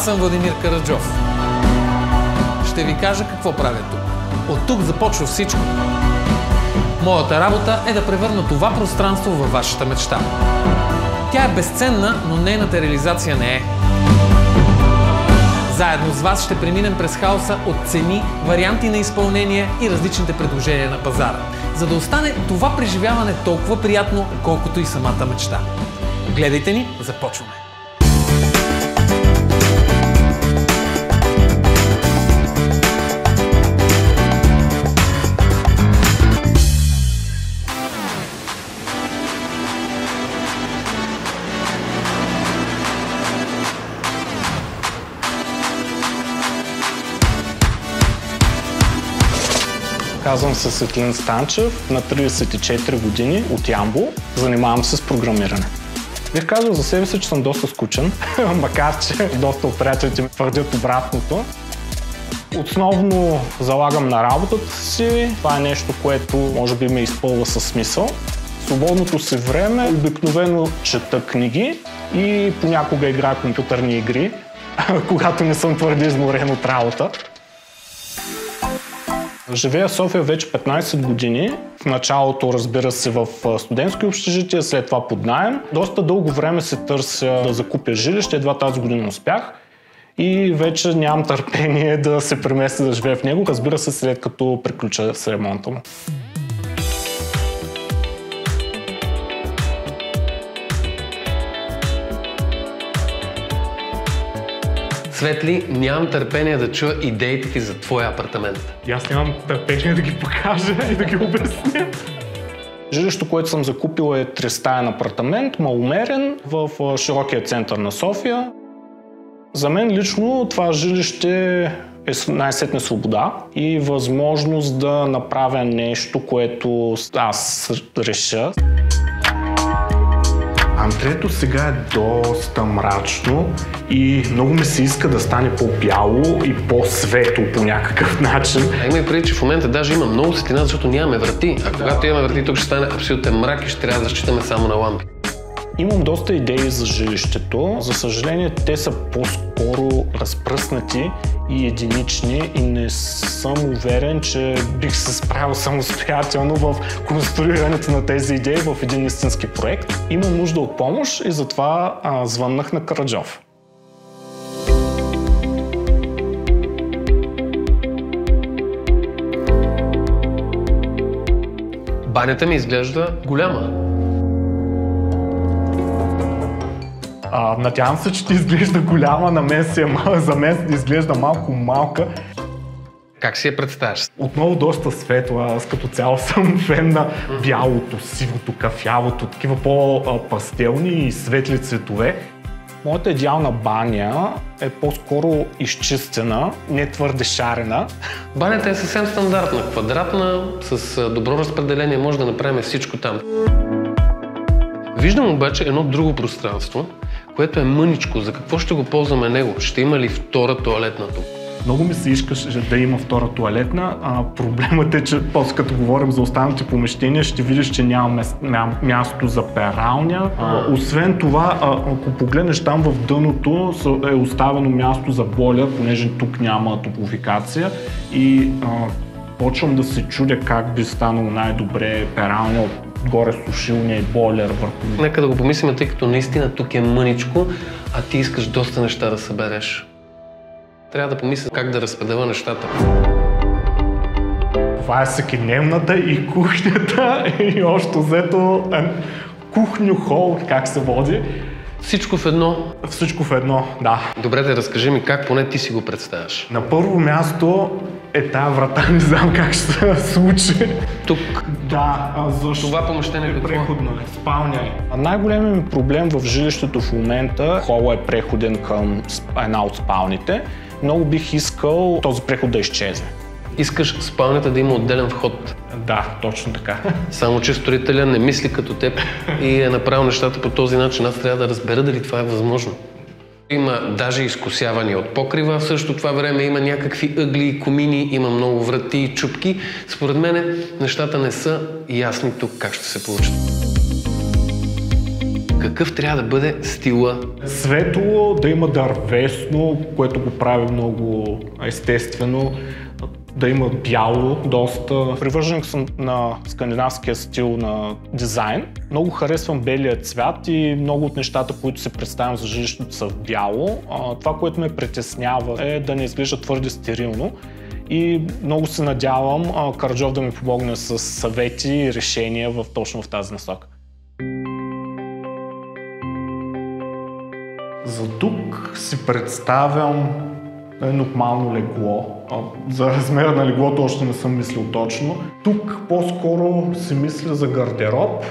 Аз съм Владимир Караджов. Ще ви кажа какво правя тук. От тук започва всичко. Моята работа е да превърна това пространство във вашата мечта. Тя е безценна, но нейната реализация не е. Заедно с вас ще преминем през хаоса от цени, варианти на изпълнение и различните предложения на пазара, за да остане това преживяване толкова приятно, колкото и самата мечта. Гледайте ни, започваме! Казвам се Светлин Станчев, на 34 години, от Ямбол. Занимавам се с програмиране. Бих казал за себе си, че съм доста скучен, макар че доста от приятелите ми твърдят обратното. Основно залагам на работата си. Това е нещо, което може би ме изпълва със смисъл. В свободното си време обикновено чета книги и понякога играя компютърни игри, когато не съм твърде изморен от работа. Живея в София вече 15 години. В началото, разбира се, в студентски общежития, след това под наем. Доста дълго време се търся да закупя жилище, едва тази година успях. И вече нямам търпение да се преместя да живея в него, разбира се, след като приключа с ремонта му. Светли, нямам търпение да чуя идеите ти за твоя апартамент. И аз нямам търпение да ги покажа и да ги обясня. Жилището, което съм закупил е 3-стаен апартамент, маломерен, в широкия център на София. За мен лично това жилище е най-сетне свобода и възможност да направя нещо, което аз реша. Антреето сега е доста мрачно и много ми се иска да стане по-бяло и по-светло по някакъв начин. Има и преди, че в момента даже има много светлина, защото нямаме врати. А когато имаме врати, тук ще стане абсолютен мрак и ще трябва да разчитаме само на лампи. Имам доста идеи за жилището. За съжаление, те са по-скоро разпръснати и единични и не съм уверен, че бих се справил самостоятелно в конструирането на тези идеи в един истински проект. Имам нужда от помощ и затова звъннах на Караджов. Банята ми изглежда голяма. Надявам се, че ти изглежда голяма, на мен си за мен изглежда малко малка. Как си я представяш? Отново доста светла, аз като цяло съм фен на бялото, сивото, кафявото, такива по-пастелни и светли цветове. Моята идеална баня е по-скоро изчистена, не твърде шарена. Банята е съвсем стандартна, квадратна, с добро разпределение, може да направим всичко там. Виждам обаче едно друго пространство, което е мъничко. За какво ще го ползваме него? Ще има ли втора тоалетна тук? Много ми се искаше да има втора тоалетна. Проблемът е, че после като говорим за останалите помещения, ще видиш, че няма място за пералня. Освен това, ако погледнеш там в дъното, е оставено място за бойлер, понеже тук няма топлофикация. И почвам да се чудя как би станало най-добре пералня от горе сушилния и бойлер върху. Нека да го помислим, тъй като наистина тук е мъничко, а ти искаш доста неща да събереш. Трябва да помисля как да разпределя нещата. Това е всекидневната и кухнята и още взето кухню-хол, как се води. Всичко в едно? Всичко в едно, да. Добре, да разкажи ми как поне ти си го представяш. На първо място е тая врата, не знам как ще се случи. Тук? Да, защо? Това помещение е преходно, спалня е. Най-големият ми проблем в жилището в момента, хола е преходен към една от спалните. Много бих искал този преход да изчезне. Искаш спалнята да има отделен вход? Да, точно така. Само че строителя не мисли като теб и е направил нещата по този начин. Аз трябва да разбера дали това е възможно. Има даже изкосявания от покрива, в същото това време има някакви ъгли, комини, има много врати и чупки. Според мен нещата не са ясни тук как ще се получат. Какъв трябва да бъде стила? Светло, да има дървесно, което го прави много естествено. Да има бяло доста. Привърженик съм на скандинавския стил на дизайн. Много харесвам белия цвят и много от нещата, които се представям за жилището, са в бяло. Това, което ме притеснява, е да не изглежда твърде стерилно. И много се надявам Караджов да ми помогне с съвети и решения точно в тази насока. За тук си представям нормално легло. За размера на леглото още не съм мислил точно. Тук по-скоро си мисля за гардероб,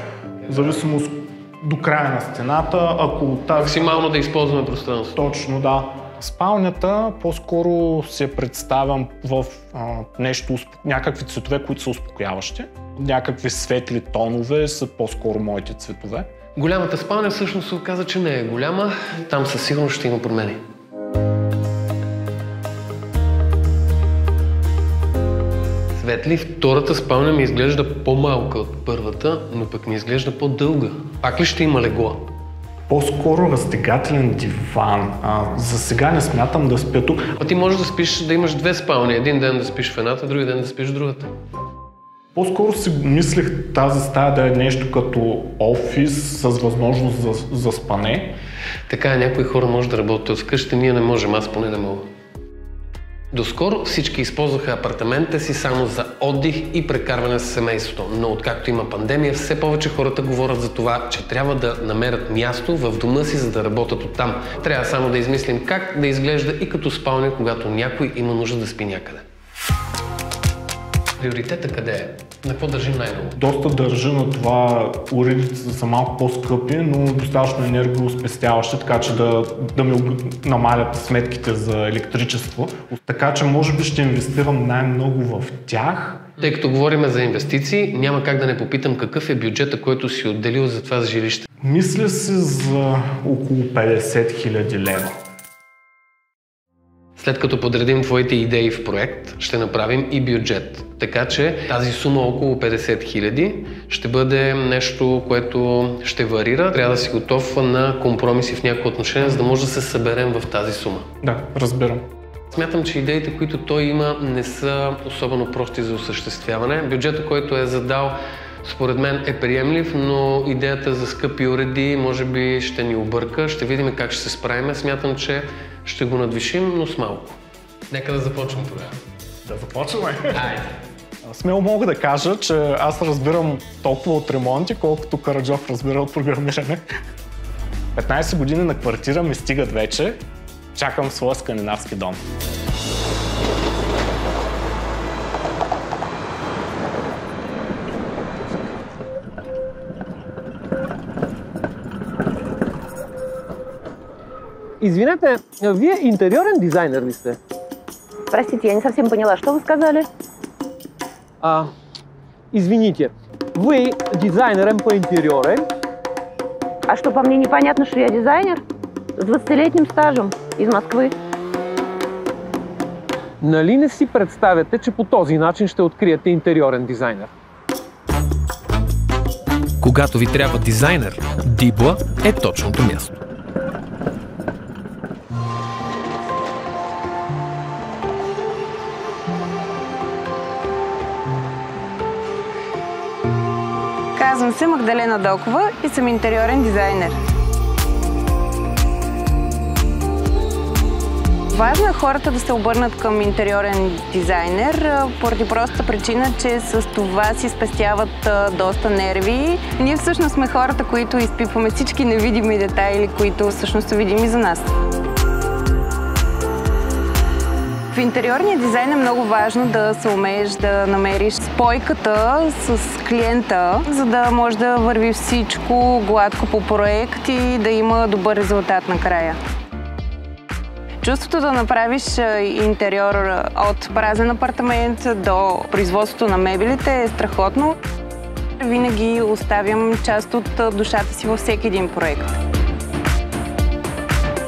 в зависимост до края на стената. Максимално да използваме пространство. Точно, да. Спалнята по-скоро се представям в някакви цветове, които са успокояващи. Някакви светли тонове са по-скоро моите цветове. Голямата спалня всъщност се оказа, че не е голяма. Там със сигурност ще има промени. Светли, втората спалня ми изглежда по-малка от първата, но пък ми изглежда по-дълга. Пак ли ще има легло? По-скоро разтегателен диван. За сега не смятам да спя тук. Ти можеш да спиш, да имаш две спални. Един ден да спиш в едната, други ден да спиш в другата. По-скоро си мислех тази стая да е нещо като офис с възможност за спане. Така някои хора може да работят вкъщи, ние не можем, аз поне не мога. Доскоро всички използваха апартамента си само за отдих и прекарване с семейството, но откакто има пандемия, все повече хората говорят за това, че трябва да намерят място в дома си, за да работят оттам. Трябва само да измислим как да изглежда и като спалня, когато някой има нужда да спи някъде. Приоритета къде е? На какво държим най-много? Доста държа на това уредите са малко по-скъпи, но достатъчно енергоспестяващи, така че да ми намалят сметките за електричество. Така че може би ще инвестирам най-много в тях. Тъй като говорим за инвестиции, няма как да не попитам какъв е бюджета, който си отделил за това жилище. Мисля си за около 50 000 лева. След като подредим твоите идеи в проект, ще направим и бюджет. Така че тази сума около 50 000 ще бъде нещо, което ще варира. Трябва да си готов на компромиси в някои отношения, за да може да се съберем в тази сума. Да, разбирам. Смятам, че идеите, които той има, не са особено прости за осъществяване. Бюджетът, който е задал, според мен е приемлив, но идеята за скъпи уреди може би ще ни обърка. Ще видим как ще се справим. Смятам, че ще го надвишим, но с малко. Нека да започнем тогава. Да започваме. Айде. Смело мога да кажа, че аз разбирам толкова от ремонти, колкото Караджов разбира от програмиране. 15 години на квартира ми стигат вече. Чакам своя скандинавски дом. Извинете, вие интериорен дизайнер ли сте? Простите, я не совсем поняла, что вы сказали? Извините, вы дизайнером по интерьерам? А что, по мне непонятно, что я дизайнер? С 20-летним стажем из Москвы. Нали не си представяте, че по този начин ще откриете интериорен дизайнер? Когато ви трябва дизайнер, Дибла е точното място. Казвам се Магдалена Докова и съм интериорен дизайнер. Важно е хората да се обърнат към интериорен дизайнер поради простата причина, че с това си спестяват доста нерви. Ние всъщност сме хората, които изпипваме всички невидими детайли, които всъщност са видими за нас. В интериорния дизайн е много важно да се умееш да намериш спойката с клиента, за да може да върви всичко гладко по проект и да има добър резултат накрая. Чувството да направиш интериор от празен апартамент до производството на мебелите е страхотно. Винаги оставям част от душата си във всеки един проект.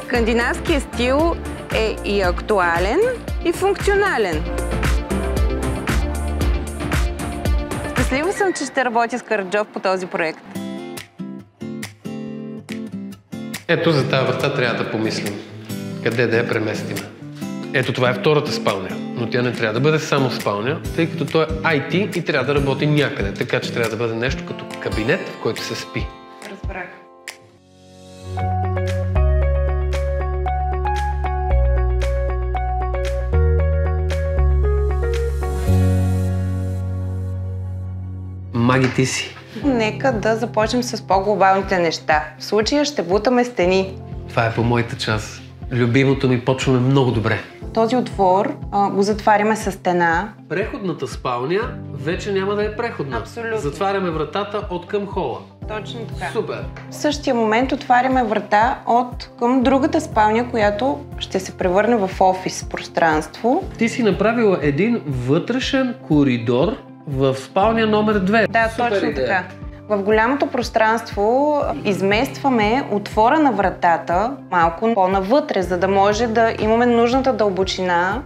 Скандинавският стил е и актуален, и функционален. Щастлива съм, че ще работя с Караджов по този проект. Ето за тази врата трябва да помислим. Къде да я преместим? Ето това е втората спалня, но тя не трябва да бъде само спалня, тъй като той е IT и трябва да работи някъде, така че трябва да бъде нещо като кабинет, в който се спи. Разбрах. Маги, ти си. Нека да започнем с по-глобалните неща. В случая ще бутаме стени. Това е по моята част. Любимото ми, почваме много добре. Този отвор го затваряме с стена. Преходната спалня вече няма да е преходна. Абсолютно. Затваряме вратата от към хола. Точно така. Супер. В същия момент отваряме врата от към другата спалня, която ще се превърне в офис пространство. Ти си направила един вътрешен коридор в спалня номер 2. Да, Супер точно идея. така. В голямото пространство изместваме отвора на вратата малко по-навътре, за да може да имаме нужната дълбочина,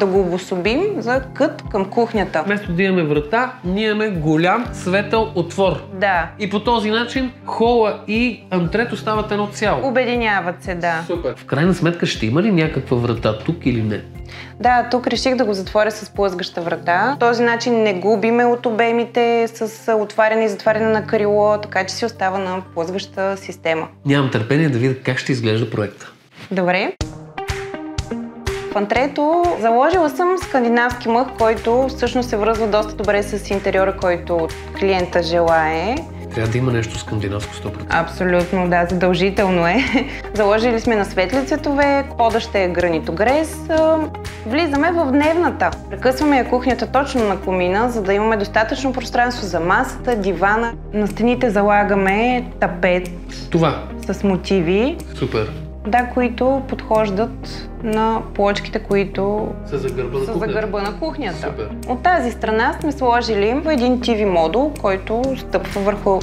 да го обособим за кът към кухнята. Вместо да имаме врата, ние имаме голям светъл отвор. Да, И по този начин хола и антрето стават едно цяло. обединяват се, да. Супер. В крайна сметка ще има ли някаква врата тук или не? Да, тук реших да го затворя с плъзгаща врата. По този начин не губиме от обемите с отваряне и затваряне на крило, така че си остава на плъзгаща система. Нямам търпение да видя как ще изглежда проекта. Добре. В антрето заложила съм скандинавски мъх, който всъщност се връзва доста добре с интериора, който клиента желае. Трябва да има нещо скандинавско 100%. Абсолютно, да, задължително е. Заложили сме на светли цветове, пода ще е гранитогрес. Влизаме в дневната. Прекъсваме я кухнята точно на комина, за да имаме достатъчно пространство за масата, дивана. На стените залагаме тапет Това. с мотиви, Супер. да, които подхождат на плочките, които Са за гърба на са за кухнята. гърба на кухнята. Супер. От тази страна сме сложили един TV модул, който стъпва върху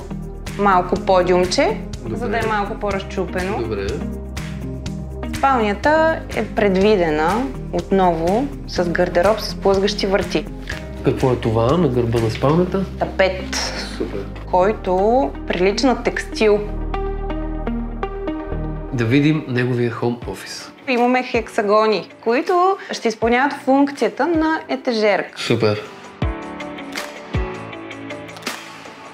малко подиумче, Добре. за да е малко по-разчупено. Добре. Спалнята е предвидена отново с гардероб с плъзгащи врати. Какво е това на гърба на спалнята? Тапет, Супер. който прилича на текстил. Да видим неговия хоум офис. Имаме хексагони, които ще изпълняват функцията на етажерка. Супер.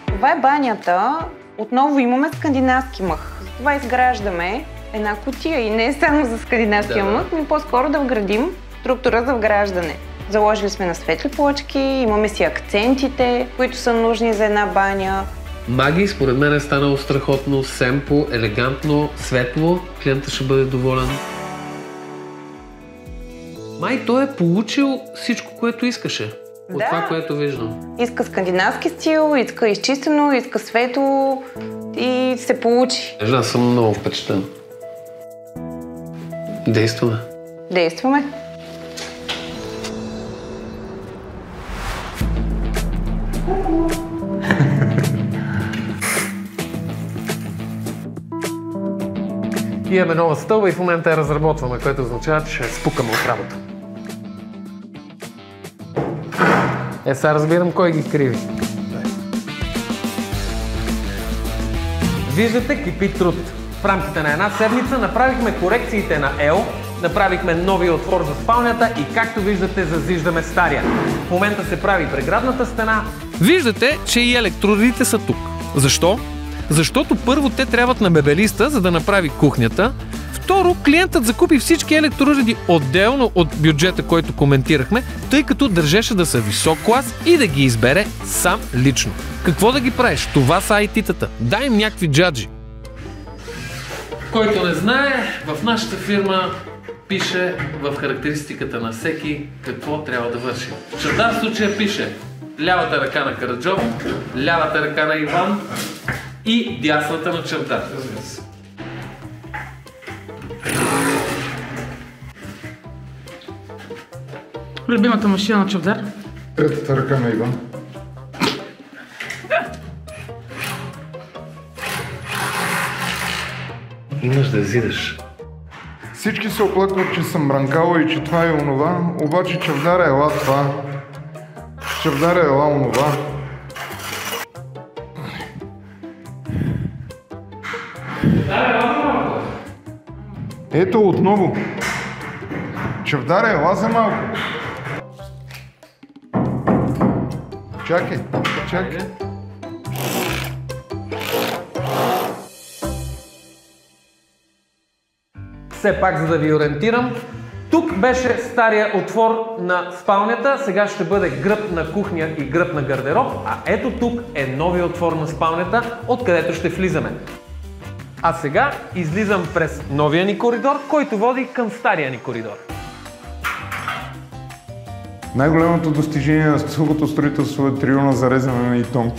Това е банята. Отново имаме скандинавски мъх. Затова изграждаме една кутия и не само за скандинавския Да. мъх, но по-скоро да вградим структура за вграждане. Заложили сме на светли плочки, имаме си акцентите, които са нужни за една баня. Маги, според мен е станало страхотно, семпо, елегантно, светло. Клиентът ще бъде доволен. Май той е получил всичко, което искаше. От Да. това, което виждам. Иска скандинавски стил, иска изчистено, иска светло и се получи. Аз съм много впечатлен. Действаме. Действаме. Имаме нова стълба и в момента я разработваме, което означава, че ще спукаме от работа. Сега разбирам кой ги криви. Виждате, кипи труд. В рамките на една седмица направихме корекциите на Ел, направихме новия отвор за спалнята и както виждате, зазиждаме стария. В момента се прави преградната стена. Виждате, че и електродите са тук. Защо? Защото първо те трябват на мебелиста, за да направи кухнята. Второ, клиентът закупи всички електроуреди отделно от бюджета, който коментирахме, тъй като държеше да са висок клас и да ги избере сам лично. Какво да ги правиш? Това са IT-тата. Дай им някакви джаджи. Който не знае, в нашата фирма пише в характеристиката на всеки какво трябва да върши. В Чавдар в случая пише лявата ръка на Караджов, лявата ръка на Иван и дясната на Чавдар. Любимата машина на Чавдар? Третата ръка на Иван. Имаш да зидаш. Всички се оплакват, че съм бранкала и че това е онова, обаче Чавдара ела това. Чавдара ела онова. Ето отново. Чавдаре, ела за малко. Чакай. Все пак, за да ви ориентирам, тук беше стария отвор на спалнята, сега ще бъде гръб на кухня и гръб на гардероб, а ето тук е новия отвор на спалнята, откъдето ще влизаме. А сега излизам през новия ни коридор, който води към стария ни коридор. Най-голямото достижение на сухото строителство е триона за резане на итон.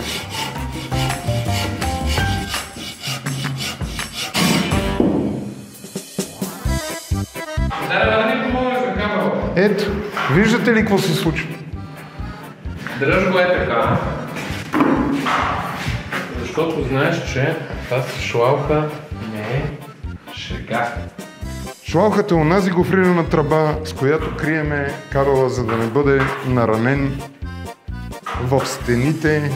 Ето, виждате ли какво се случва? Дръж го е така, защото знаеш, че тази шлауха не е шега. Шлаухата е онази гофрирана тръба, с която криеме кабела, за да не бъде наранен в стените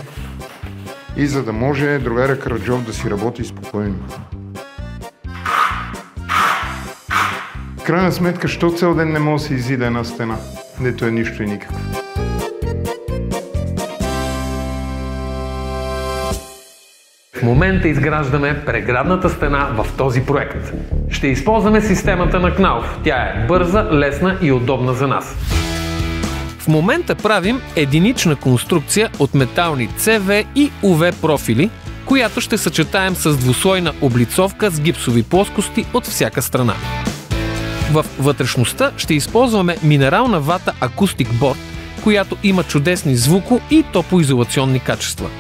и за да може другаря Караджов да си работи спокойно. В крайна сметка, що цял ден не може да се изида една стена, дето е нищо и никакво. В момента изграждаме преградната стена в този проект. Ще използваме системата на Кнауф. Тя е бърза, лесна и удобна за нас. В момента правим единична конструкция от метални CV и UV профили, която ще съчетаем с двуслойна облицовка с гипсови плоскости от всяка страна. В вътрешността ще използваме минерална вата Acoustic Board, която има чудесни звуко- и топлоизолационни качества.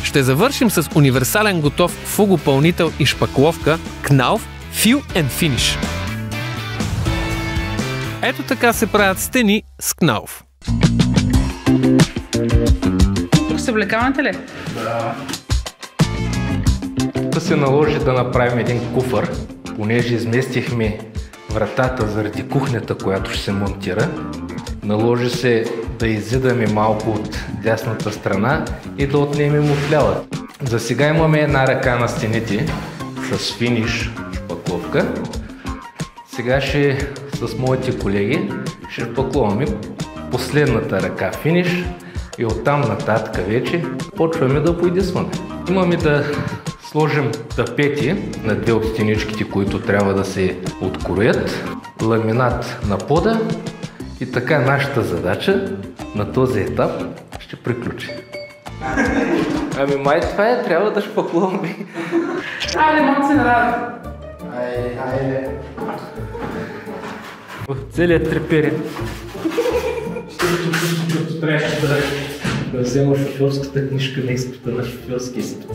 Ще завършим с универсален готов фугопълнител и шпакловка Knauf Fill and Finish. Ето така се правят стени с Knauf. Тук се облекавате ли? Да се наложи да направим един куфър, понеже изместихме вратата заради кухнята, която ще се монтира. Наложи се да изидаме малко от дясната страна и да отнемем от лява. За сега имаме една ръка на стените с финиш шпакловка. Сега с моите колеги ще шпакловаме последната ръка финиш и оттам нататък вече почваме да поидисваме. Имаме да сложим тапети на две от стеничките, които трябва да се откроят, ламинат на пода и така нашата задача на този етап ще приключи. Ами май това е, трябва да шпаклуваме. Айде, момци, наради. Айде. Целият треперен. Ще трябваше да взема шофьорската книжка на изпита на шофьорски изпит.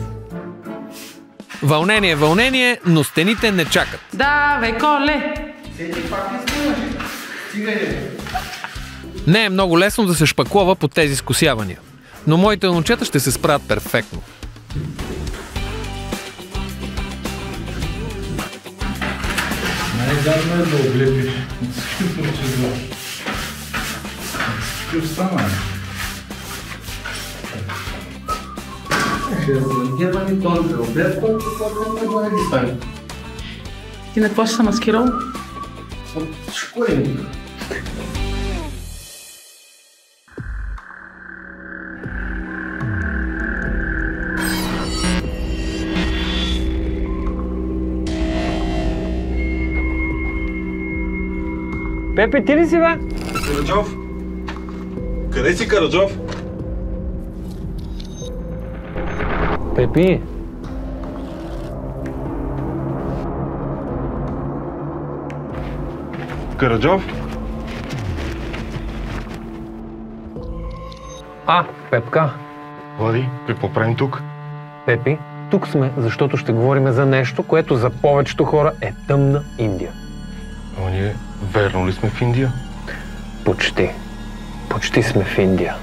Вълнение, но стените не чакат. Да, коле! Не е много лесно да се шпаклова по тези скосявания, но моите момчета ще се справят перфектно. Най-гадно е да облепиш от всички процедури. Всички остана. Ще разлангираме този облепка и това не го не стане. Ти на какво ще се маскирал? От школинка. Пепе, ти ли си, бе? Караджов? Къде си, Караджов? Пепи. Караджов? Пепка. Влади, какво правим тук? Пепи, тук сме, защото ще говорим за нещо, което за повечето хора е тъмна Индия. Ама ние верно ли сме в Индия? Почти. Почти сме в Индия.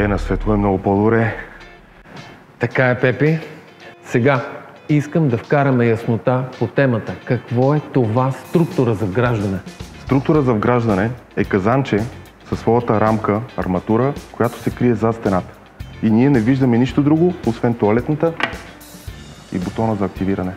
На светло е много по-добре. Така е, Пепи. Сега искам да вкараме яснота по темата. Какво е това структура за вграждане? Структура за вграждане е казанче със своята рамка, арматура, която се крие зад стената. и ние не виждаме нищо друго, освен тоалетната и бутона за активиране.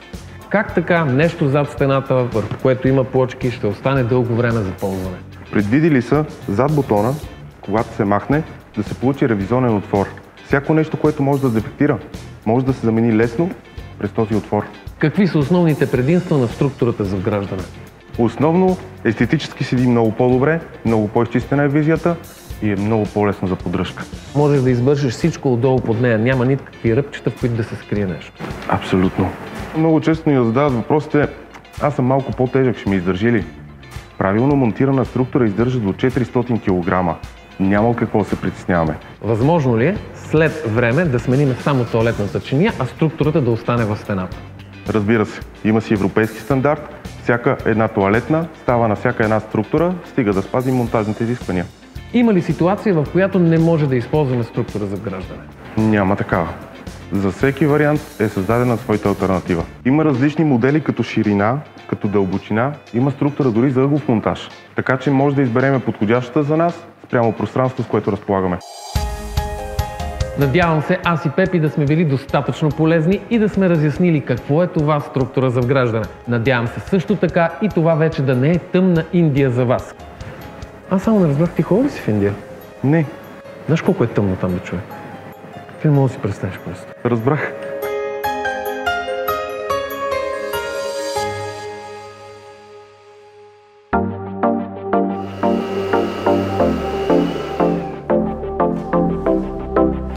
Как така нещо зад стената, върху което има плочки, ще остане дълго време за ползване? Предвидили са зад бутона, когато се махне, да се получи ревизионен отвор. Всяко нещо, което може да дефектира, може да се замени лесно през този отвор. Какви са основните предимства на структурата за вграждане? Основно, естетически седи много по-добре, много по-изчистена е визията и е много по-лесно за поддръжка. Можеш да извършиш всичко отдолу под нея, няма никакви ръбчета, в които да се скрие нещо. Абсолютно. Много често ни задават въпросите: аз съм малко по-тежък, ще ми издържи ли? Правилно монтирана структура издържа до 400 кг. Няма какво да се притесняваме. Възможно ли е след време да сменим само тоалетната чиния, а структурата да остане в стената? Разбира се, има си европейски стандарт. Всяка една тоалетна става на всяка една структура, стига да спазим монтажните изисквания. Има ли ситуация, в която не може да използваме структура за вграждане? Няма такава. За всеки вариант е създадена своята алтернатива. Има различни модели като ширина, като дълбочина, има структура дори за ъглов монтаж. Така че може да изберем подходящата за нас спрямо пространство, с което разполагаме. Надявам се аз и Пепи да сме били достатъчно полезни и да сме разяснили какво е това структура за вграждане. Надявам се също така и това вече да не е тъмна Индия за вас. Аз само не разбрах, ти ходил ли си в Индия? Не. Знаеш колко е тъмно там, бе, човек? Ти не мога да си представиш просто. Разбрах.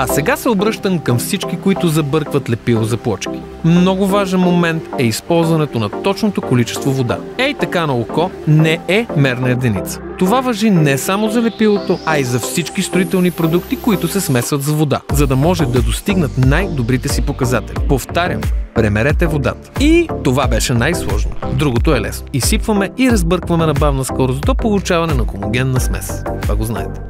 А сега се обръщам към всички, които забъркват лепило за плочки. Много важен момент е използването на точното количество вода. Ей така на око не е мерна единица. Това важи не само за лепилото, а и за всички строителни продукти, които се смесват с вода, за да може да достигнат най-добрите си показатели. Повтарям, премерете водата. И това беше най-сложно. Другото е лесно. Изсипваме и разбъркваме на бавна скорост до получаване на хомогенна смес. Това го знаете.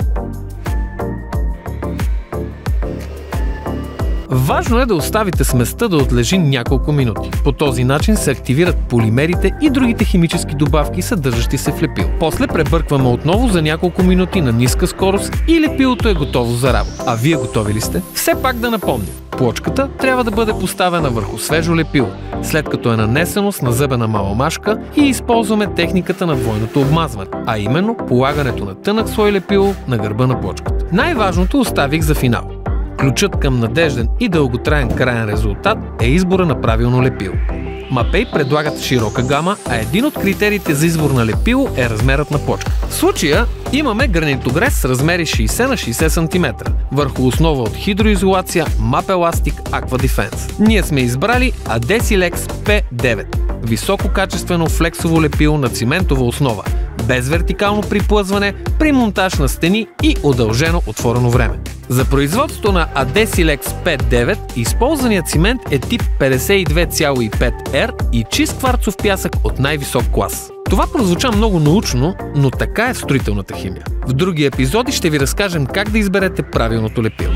Важно е да оставите сместа да отлежи няколко минути. По този начин се активират полимерите и другите химически добавки, съдържащи се в лепило. После пребъркваме отново за няколко минути на ниска скорост и лепилото е готово за работа. А вие готови ли сте? Все пак да напомним. Плочката трябва да бъде поставена върху свежо лепило, след като е нанесено с назъбена маломашка и използваме техниката на двойното обмазване, а именно полагането на тънък слой лепило на гърба на плочката. Най-важното оставих за финал. Ключът към надежден и дълготраен краен резултат е избора на правилно лепило. Мапей предлагат широка гама, а един от критериите за избор на лепило е размерът на плочка. В случая имаме гранитогрес с размери 60 на 60 см, върху основа от хидроизолация Map Elastic Aqua Defense. Ние сме избрали Adesilex P9, висококачествено флексово лепило на циментова основа, без вертикално приплъзване, при монтаж на стени и удължено отворено време. За производство на Adesilex P9 използваният цимент е тип 52,5R и чист кварцов пясък от най-висок клас. Това прозвуча много научно, но така е в строителната химия. В други епизоди ще ви разкажем как да изберете правилното лепило.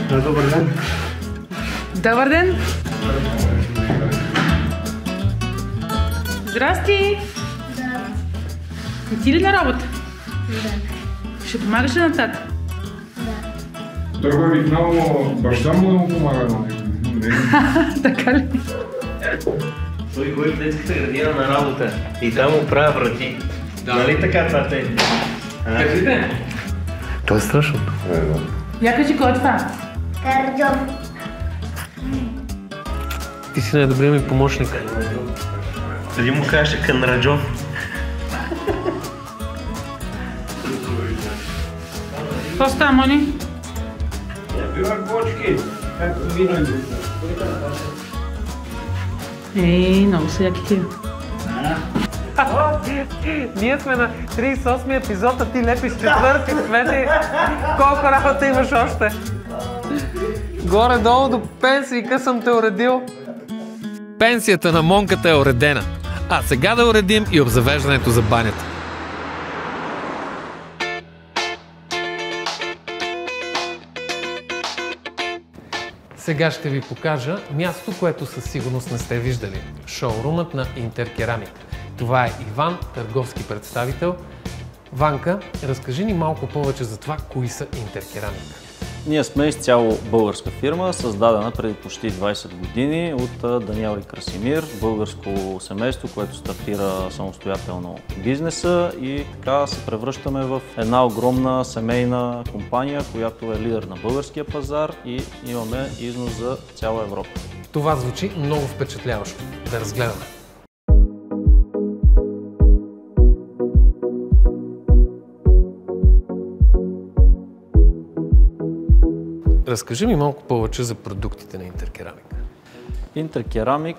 Добър ден! Добър ден! Здрасти! И ти ли на работа? Да. Ще помагаш ли на тата? Да. Той би много баща му да му помага на него. Така ли? Той ходи в детската градина на работа и там му правя врати. Да. Нали така, тате? Кажете! То е страшно. Я кажи, кой е това? Караджов. Ти си най-добрият ми помощник. Дали му кажеш Канраджов? Какво става, Мони? Я бива кочки, както винаги. Ей, много са яки тия. Ние сме на 38-ми епизод, а ти лепиш четвърти. Смети, колко работа имаш още. Горе-долу до пенсийка съм те уредил. Пенсията на Монката е уредена. А сега да уредим и обзавеждането за банята. Сега ще ви покажа място, което със сигурност не сте виждали. Шоурумът на Интеркерамик. Това е Иван, търговски представител. Ванка, разкажи ни малко повече за това, кои са Интеркерамик. Ние сме изцяло българска фирма, създадена преди почти 20 години от Даниел и Красимир, българско семейство, което стартира самостоятелно бизнеса и така се превръщаме в една огромна семейна компания, която е лидер на българския пазар и имаме износ за цяла Европа. Това звучи много впечатляващо. Да разгледаме. Разкажи ми малко повече за продуктите на Интеркерамик. Интеркерамик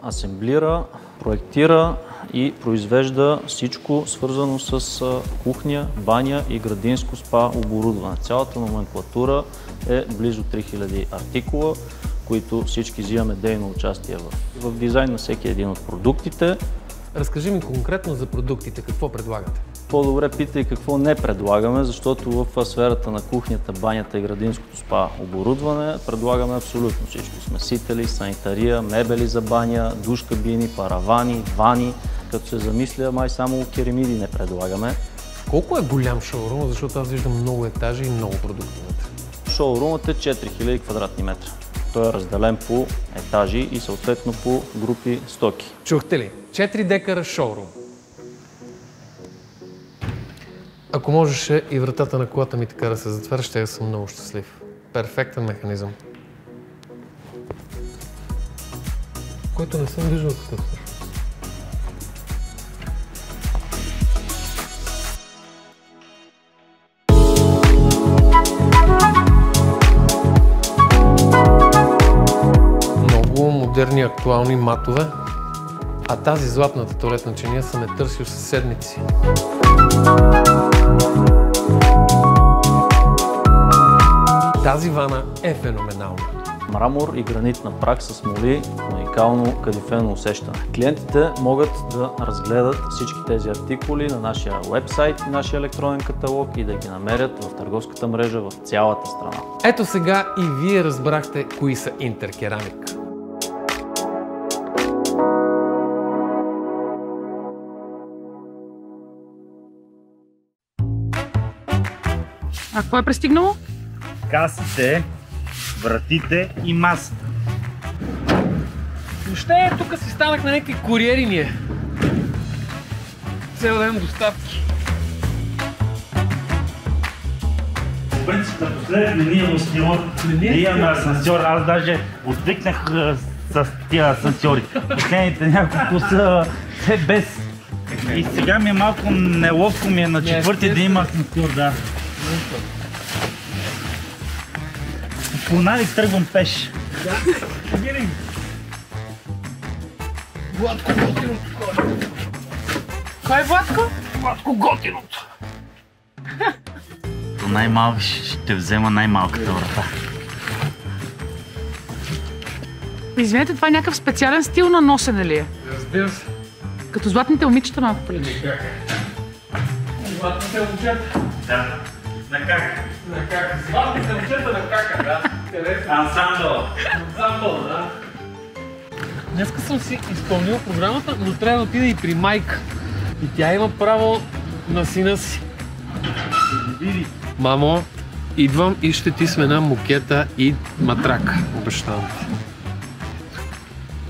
асемблира, проектира и произвежда всичко свързано с кухня, баня и градинско спа оборудване. Цялата номенклатура е близо 3000 артикула, които всички взимаме дейно участие в дизайн на всеки един от продуктите. Разкажи ми конкретно за продуктите, какво предлагате? По-добре питай какво не предлагаме, защото в сферата на кухнята, банята и градинското спа оборудване предлагаме абсолютно всичко. Смесители, санитария, мебели за баня, душ кабини, паравани, вани. Като се замисля, май само керамиди не предлагаме. Колко е голям шоурум, защото аз виждам много етажи и много продукти? Шоурумът е 4000 квадратни метра. Той е разделен по етажи и съответно по групи стоки. Чухте ли? 4 декара шоурум. Ако можеше и вратата на колата ми така да се затваря, ще съм много щастлив. Перфектен механизъм. Който не съм виждал такъв. Много модерни, актуални матове. А тази златната тоалетна чиния съм е търсил със седмици. Тази вана е феноменална. Мрамор и гранитна прах с смоли, уникално кадифено усещане. Клиентите могат да разгледат всички тези артикули на нашия уебсайт и нашия електронен каталог и да ги намерят в търговската мрежа в цялата страна. Ето сега и вие разбрахте кои са Интеркерамик. А какво е пристигнало? Касите, вратите и масата. Въобще, тук си станах на някакви куриери ние. Цел ден доставки. По принцип, напоследък не ни е мостило да имаме асансьор. Аз даже отвикнах с тия асансьори. Последните няколко са все без. И сега ми е малко неловко ми е на четвърти да има асансьор, да. По навик тръгвам пеш. Да, винаги. Владко готиното. Кой е Владко? Владко готиното. Най-малко ще взема най-малката врата. Извинете, това е някакъв специален стил на носене ли е? Разбира се. Като златните момичета малко прилича. Златните момчета? Да. На как? На как? Златните момчета на кака, да. Ансамбъл. Ансамбъл, да. Днеска съм си изпълнил програмата, но трябва да отида и при майка. И тя има право на сина си. Мамо, идвам и ще ти смена мукета и матрак. Обещавам ти.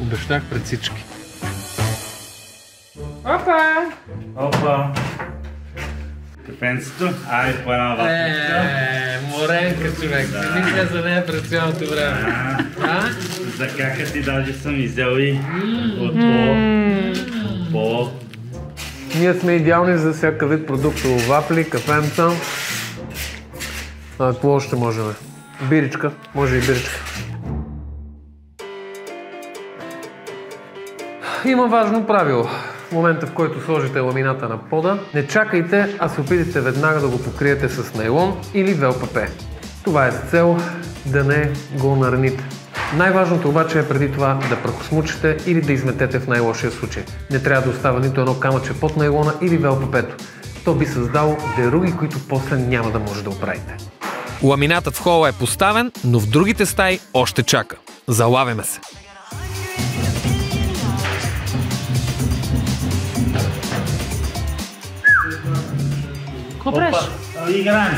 Обещах пред всички. Опа! Опа! Кафенцето, айде по една ватка. Моренка, човек. Не мисля за нея през цялото време. За кака ти даже съм изял и от по. Ние сме идеални за всяка вид продуктово. Вафли, кафенца. Какво още можем? Биричка. Може и биричка. Има важно правило. В момента, в който сложите ламината на пода, не чакайте, а се опитайте веднага да го покриете с нейлон или ВЛПП. Това е с цел да не го нараните. Най-важното обаче е преди това да прахосмучите или да изметете в най-лошия случай. Не трябва да остава нито едно камъче под нейлона или ВЛПП-то. То би създало деруги, които после няма да може да оправите. Ламинатът в хола е поставен, но в другите стаи още чака. Залавяме се! Какво правиш? Играем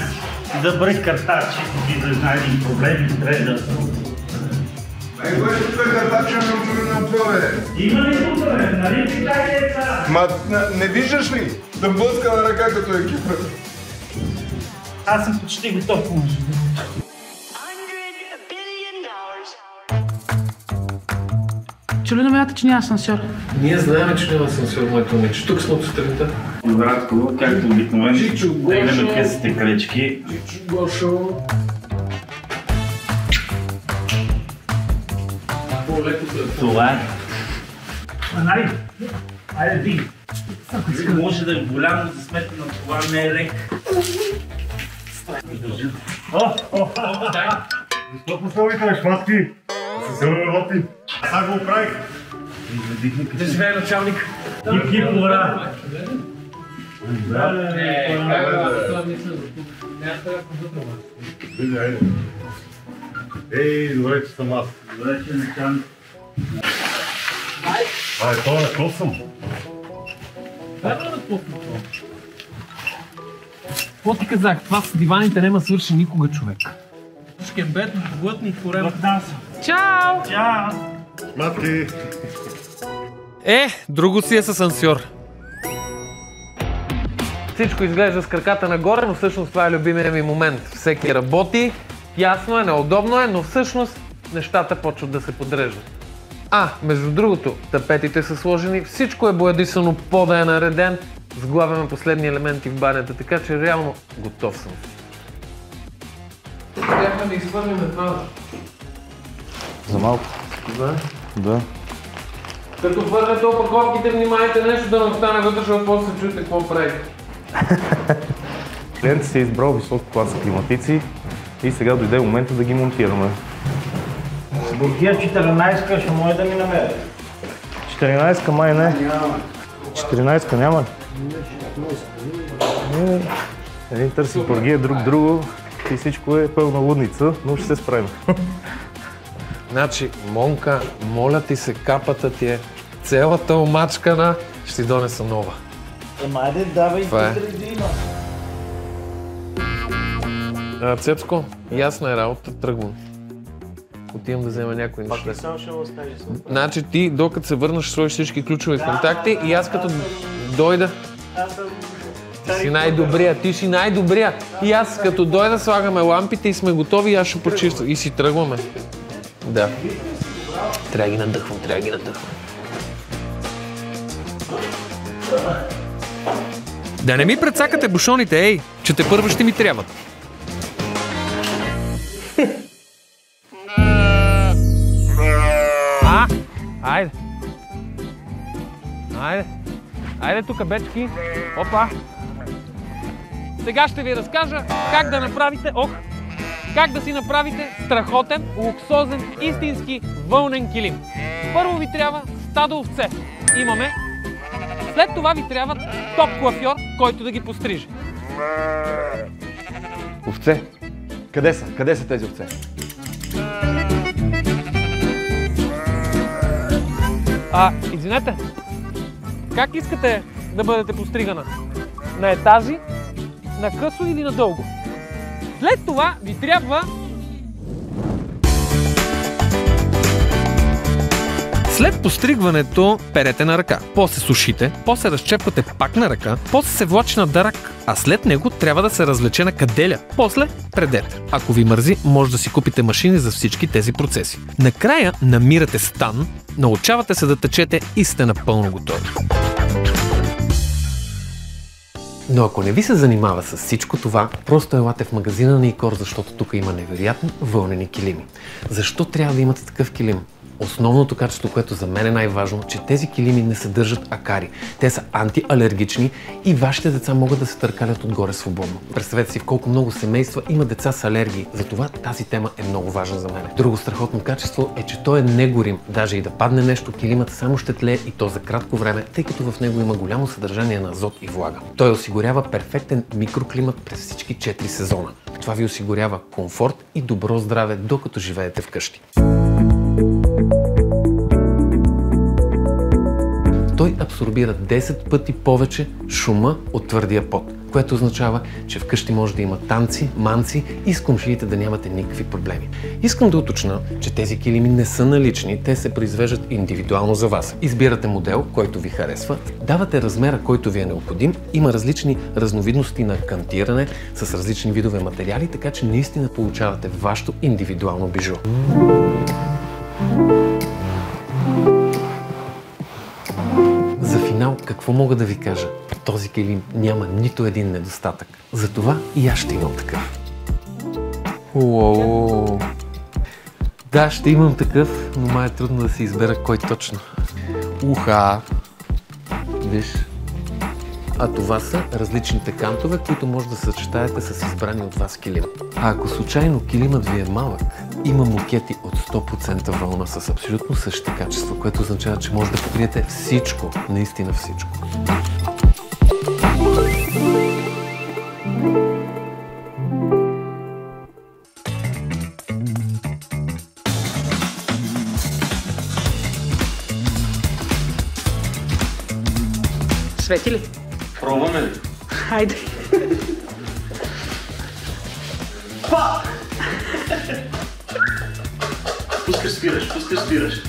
да бъде картачи, да знае един проблем и трябва да... Кой ще тук картача на това, бе? Има ли тук, бе? Нали ти дай деца? Ма, не виждаш ли? Да блъска на ръка като екипа. Аз съм почти готов, може. Чули новината, че няма асансьор? Ние знаем, че няма асансьор, моето момиче. Тук сме от сутринта. Братко, както обикновено, да имаме късите кръчки. Гошо. Това е. Нали? Айде би. Може да е голямо за сметка на това не е лек. Дай! Защо поставите на шматки? Съвсем работи. Аз го оправих. Да живее началник. Хип-хип, ура! Ей, добре, че съм аз. Добре, че началник. Това на какво съм? Какво ти казах? Това с диваните няма свърши никога, човек. Шкембет, глътни, корем. Чао! Чао! Матки! Друго си е с асансьор. Всичко изглежда с краката нагоре, но всъщност това е любимия ми момент. Всеки работи, ясно е, неудобно е, но всъщност нещата почват да се подреждат. Между другото, тапетите са сложени, всичко е боядисано, пода е нареден, сглавяме последни елементи в банята, така че реално готов съм. Трябва да изхвърлим това. За малко. Да. Като хвърляте опаковките, внимайте нещо да не остане вътре, защото после се чуете какво правите. Клиентът си е избрал високо класа климатици и сега дойде момента да ги монтираме. Буркия 14-ка ще може да ми намеря. 14-ка май не. 14-ка няма ли? Един търси бургия, друг друго и всичко е пълна лудница, но ще се справим. Значи, Монка, моля ти се, капата ти е цялата омачкана, ще си донеса нова. Айде, давай да има. Цецко, ясна е работа, тръгвам. Отивам да взема някои неща. Пак само ще го оставиш. Значи ти, докато се върнеш, сложиш всички ключови контакти и аз като дойда... Ти си най-добрия, ти си най-добрия. И аз като дойда, слагаме лампите и сме готови и аз ще почиствам. И си тръгваме. Да. Трябва да ги надъхвам, Да не ми прецакате бушоните, че те първо ще ми трябват. Айде. Айде тук, бечки. Опа. Сега ще ви разкажа как да направите, как да си направите страхотен, луксозен, истински вълнен килим. Първо ви трябва стадо овце. Имаме. След това ви трябва топ коафьор, който да ги постриже. Овце? Къде са? Къде са тези овце? Извинете. Как искате да бъдете постригана? На етажи, на късо или на дълго? След това ви трябва... След постригването перете на ръка, после сушите, после разчепвате пак на ръка, после се влачи на дарак, а след него трябва да се развлече на каделя, после предете. Ако ви мързи, може да си купите машини за всички тези процеси. Накрая намирате стан, научавате се да течете и сте напълно готови. Но ако не ви се занимава с всичко това, просто елате в магазина на Икор, защото тук има невероятно вълнени килими. Защо трябва да имате такъв килим? Основното качество, което за мен е най-важно, че тези килими не съдържат акари. Те са антиалергични и вашите деца могат да се търкалят отгоре свободно. Представете си в колко много семейства има деца с алергии. Затова тази тема е много важна за мен. Друго страхотно качество е, че той е негорим. Даже и да падне нещо, килимът само ще тлее и то за кратко време, тъй като в него има голямо съдържание на азот и влага. Той осигурява перфектен микроклимат през всички 4 сезона. Това ви осигурява комфорт и добро здраве, докато живеете вкъщи. Той абсорбира 10 пъти повече шума от твърдия пот. което означава, че вкъщи може да има танци, манци и с комшиите да нямате никакви проблеми. Искам да уточня, че тези килими не са налични, те се произвеждат индивидуално за вас. Избирате модел, който ви харесва, давате размера, който ви е необходим, има различни разновидности на кантиране с различни видове материали, така че наистина получавате вашето индивидуално бижу. За финал, какво мога да ви кажа? Този килим няма нито един недостатък. Затова и аз ще имам такъв. Уоу! Да, ще имам такъв, но май е трудно да се избера кой точно. Уха! Виж. А това са различните кантове, които може да съчетаете с избрани от вас килим. А ако случайно килимът ви е малък, има мокети от 100% вълна с абсолютно същите качества, което означава, че може да покриете всичко, наистина всичко. Свети ли? Пробваме ли? Хайде. Пускаш, спираш.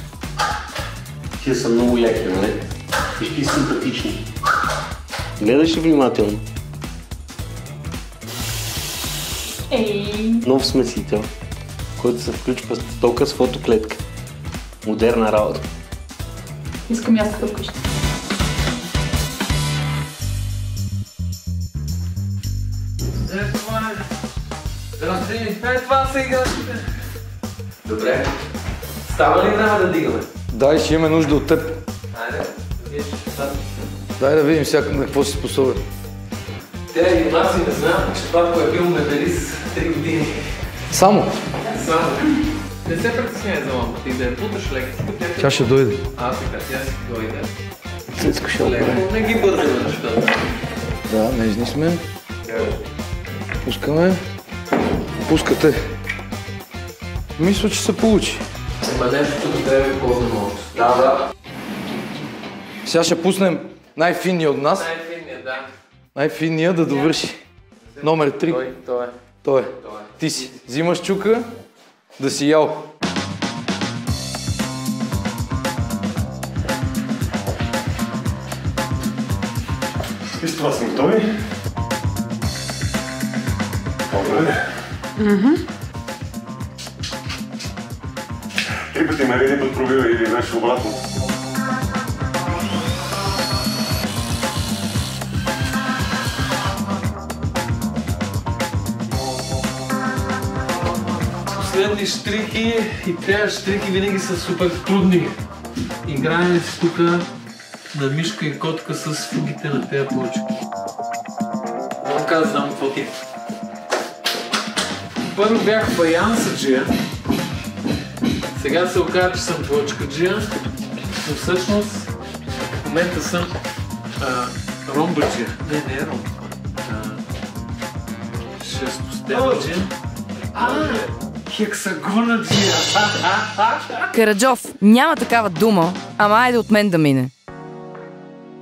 Тия са много яки, нали? И симпатични. Гледаш ли внимателно? Нов смесител, който се включва с тока с фотоклетка. Модерна работа. Искам аз такъв къща. Това са играчките. Добре. Става ли време да дигаме? Дай, ще имаме нужда от теб. Айде, виж, Дай да видим всяка на какво си способен. Те и аз и не знам, че това е бил медалист 3 години. Само? Само. Не се притесняй за лампата и да я путаш леко. Тя ще дойде. Така, тя си дойде. Цецко ще оправи. Не ги бързаме нещата. Да, нежни сме. Пускаме. Пускате. Мисля, че се получи. Семенето тук трябва да ползваме още. Да. Сега ще пуснем най-финния от нас. Най-финния, да. Най-финния да довърши. Номер 3. Той е. Ти си. Взимаш чука да си ял. И с това съм готови. Добре. Три пъти ме един път пробива или беше обратно. Последни штрихи и тези штрихи винаги са супер трудни. Играем си тук на мишка и котка с фугите на тези плочки. Много знам какво ти е. Първо бях фаянсаджия, сега се оказа, че съм плочкаджия, но всъщност в момента съм ромбаджия. Не е ромба. Шестостенаджия. Хексагонаджия! Караджов, няма такава дума, ама айде от мен да мине.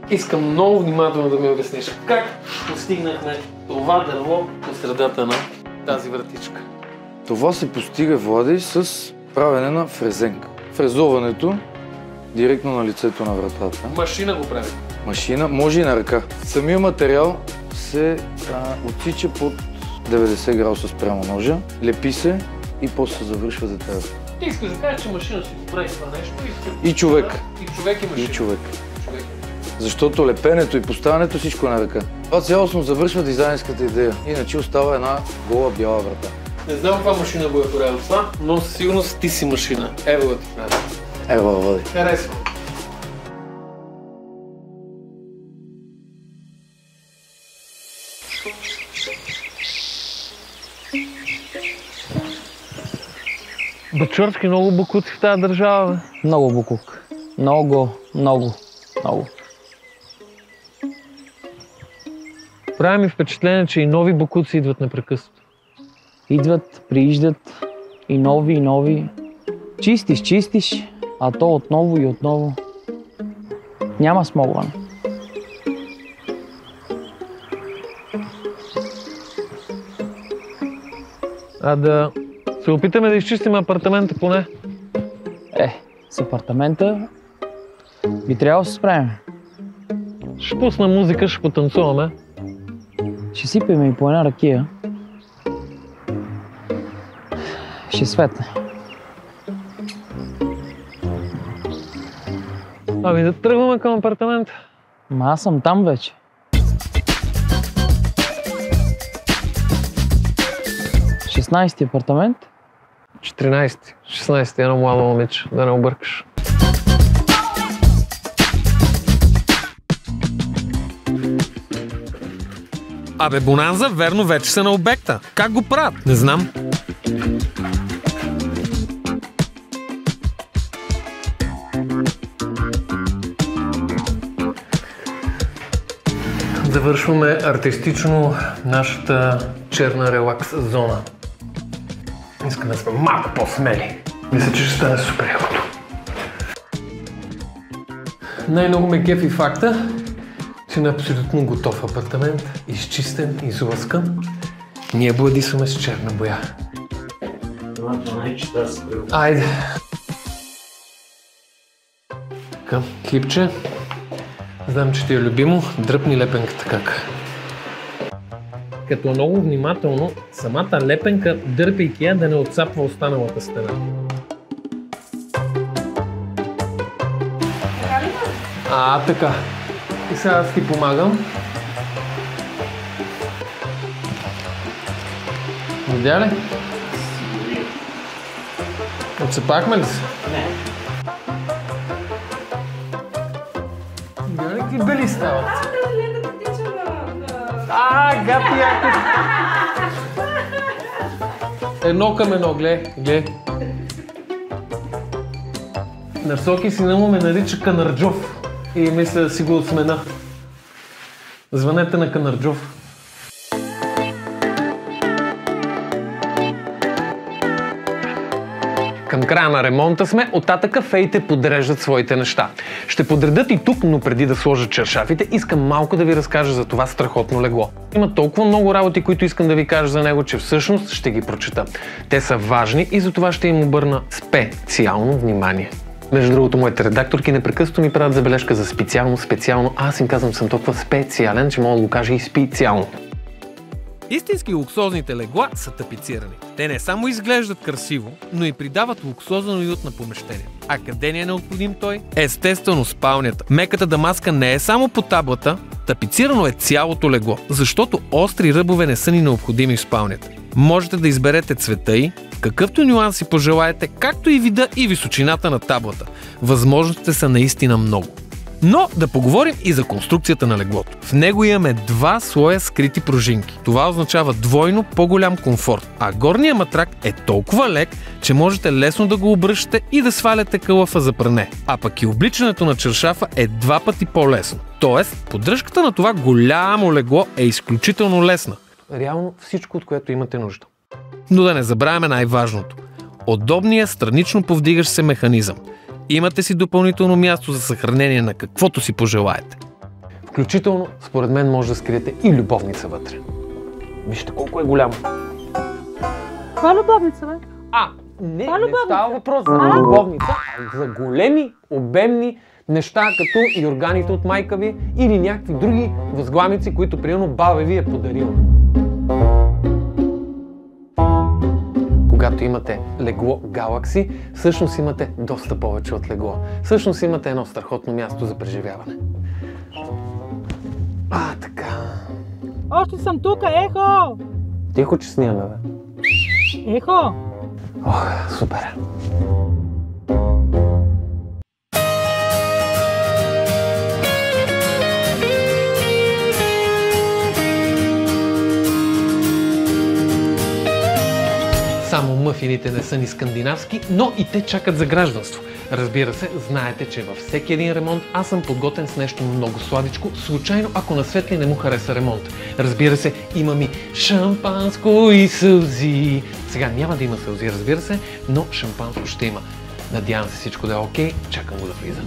Искам много внимателно да ми обясниш как постигнахме това дърво по средата на тази вратичка. Това се постига, Влади, с правене на фрезенка. Фрезоването директно на лицето на вратата. Машина го прави. Машина, може и на ръка. Самия материал се отсича под 90 градуса спрямо ножа, лепи се и после се завършва за тази. Ти искаш да кажеш, че машина си го прави това нещо и човек. И човек и машина. И човек. Защото лепенето и поставянето всичко е на ръка. Това цялостно завършва дизайнерската идея. Иначе остава една гола бяла врата. Не знам каква машина го е правил това, но със сигурност ти си машина. Ево да ти прави. Ево, Влади. Харесва. Бачорски, много букуци в тази държава, бе. Много букук. Много. Прави ми впечатление, че и нови букуци идват непрекъснато. Идват, прииждат и нови. Чистиш, а то отново и отново. Няма смогване. А да се опитаме да изчистим апартамента поне. С апартамента би трябвало да се справим. Ще пусна музика, ще потанцуваме. Ще сипеме и по една ракия. Ще светне. Ами да тръгваме към апартамента. Ма аз съм там вече. Шестнайсти апартамент? 14-ти, 16-ти, едно младо момиче, да не объркаш. Абе, Бонанза, верно, вече са на обекта. Как го правят? Не знам. Завършваме артистично нашата черна релакс зона. Искаме да сме малко по-смели. Мисля, че ще стане супер якото. Най-много ме кефи факта, че на абсолютно готов апартамент, изчистен, излъскан, ние бладисваме с черна боя. Айде! Така, хлипче. Знам, че ти е любимо. Дръпни лепенката как. Като много внимателно, самата лепенка, дърпайки я, да не отцапва останалата стена. Така. И сега аз ти помагам. Видя ли? Отцепахме ли се? Не. Видя ли какви бели стават? Гати яко! Едно към едно, гледай. Нарсоки сина му ме нарича Канарджов и мисля да си го отсмена. Звънете на Канарджов. Към края на ремонта сме, оттатъка феите подреждат своите неща. Ще подредат и тук, но преди да сложа чершафите, искам малко да ви разкажа за това страхотно легло. Има толкова много работи, които искам да ви кажа за него, че всъщност ще ги прочета. Те са важни и за това ще им обърна специално внимание. Между другото, моите редакторки непрекъснато ми правят забележка за специално, аз им казвам, съм толкова специален, че мога да го кажа и специално. Истински луксозните легла са тапицирани. Те не само изглеждат красиво, но и придават луксозен уют на помещение. А къде ни е необходим той? Естествено, спалнята. Меката дамаска не е само по таблата, тапицирано е цялото легло, защото остри ръбове не са ни необходими в спалнята. Можете да изберете цвета й, какъвто нюанс си пожелаете, както и вида и височината на таблата. Възможностите са наистина много. Но да поговорим и за конструкцията на леглото. В него имаме 2 слоя скрити пружинки. Това означава двойно по-голям комфорт. А горният матрак е толкова лек, че можете лесно да го обръщате и да сваляте кълъфа за пране. А пък и обличането на чершафа е 2 пъти по-лесно. Тоест, поддръжката на това голямо легло е изключително лесна. Реално всичко, от което имате нужда. Но да не забравяме най-важното. Удобният странично повдигащ се механизъм. Имате си допълнително място за съхранение на каквото си пожелаете. Включително, според мен, може да скриете и любовница вътре. Вижте колко е голямо. Това е любовница, бе? Не става въпрос за любовница, а за големи, обемни неща, като юрганите от майка ви или някакви други възглавници, които примерно баба ви е подарила. Когато имате легло Galaxy, всъщност имате доста повече от легло. Всъщност имате едно страхотно място за преживяване. Така. Още съм тук, ехо! Тихо, че снимаме, бе. Ехо! Супер. Само мъфините не са ни скандинавски, но и те чакат за гражданство. Разбира се, знаете, че във всеки един ремонт аз съм подготвен с нещо много сладичко, случайно ако на Светли не му хареса ремонт. Разбира се, имам и шампанско и сълзи. Сега няма да има сълзи, разбира се, но шампанско ще има. Надявам се всичко да е окей, чакам го да влиза.